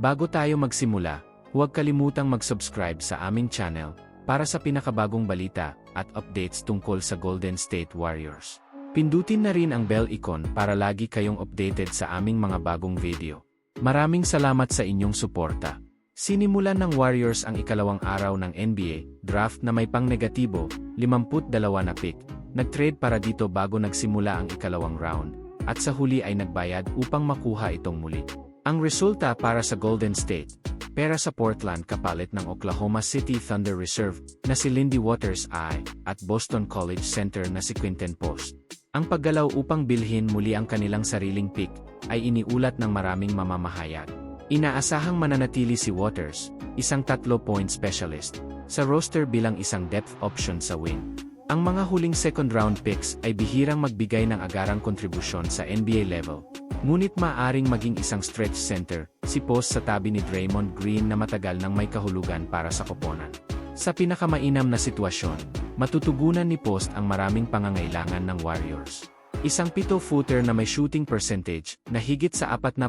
Bago tayo magsimula, huwag kalimutang mag-subscribe sa aming channel para sa pinakabagong balita at updates tungkol sa Golden State Warriors. Pindutin na rin ang bell icon para lagi kayong updated sa aming mga bagong video. Maraming salamat sa inyong suporta. Sinimulan ng Warriors ang ikalawang araw ng NBA draft na may pang-negatibo, 52 na pick. Nag-trade para dito bago nagsimula ang ikalawang round, at sa huli ay nagbayad upang makuha itong muli. Ang resulta para sa Golden State, pera sa Portland kapalit ng Oklahoma City Thunder Reserve na si Lindy Waters at Boston College Center na si Quinten Post. Ang paggalaw upang bilhin muli ang kanilang sariling pick ay iniulat ng maraming mamamahayag. Inaasahang mananatili si Waters, isang 3-point specialist, sa roster bilang isang depth option sa wing. Ang mga huling second-round picks ay bihirang magbigay ng agarang kontribusyon sa NBA level. Ngunit maaaring maging isang stretch center, si Post sa tabi ni Draymond Green na matagal nang may kahulugan para sa koponan. Sa pinakamainam na sitwasyon, matutugunan ni Post ang maraming pangangailangan ng Warriors. Isang 7-footer na may shooting percentage na higit sa 40%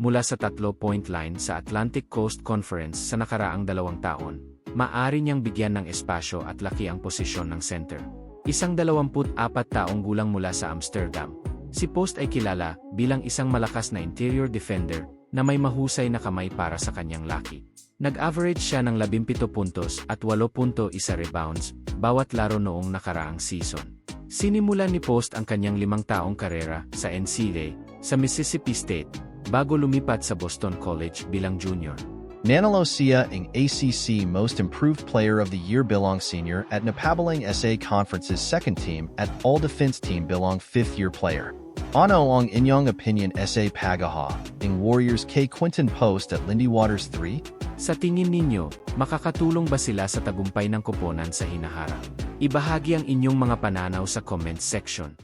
mula sa 3-point line sa Atlantic Coast Conference sa nakaraang 2 taon. Maaari niyang bigyan ng espasyo at laki ang posisyon ng center. Isang 24 taong gulang mula sa Amsterdam, si Post ay kilala bilang isang malakas na interior defender na may mahusay na kamay para sa kanyang laki. Nag-average siya ng 17 puntos at 8.1 rebounds bawat laro noong nakaraang season. Sinimulan ni Post ang kanyang 5 taong karera sa NCAA sa Mississippi State bago lumipat sa Boston College bilang junior. Nanalosia ang ACC Most Improved Player of the Year bilang senior at Napabaling SA Conference's second team at All Defense Team bilang 5th-year player. Ano ang inyong opinion SA Pagaha, ang Warriors kay Quinten Post at Lindy Waters 3? Sa tingin ninyo, makakatulong ba sila sa tagumpay ng koponan sa hinaharap? Ibahagi ang inyong mga pananaw sa comment section.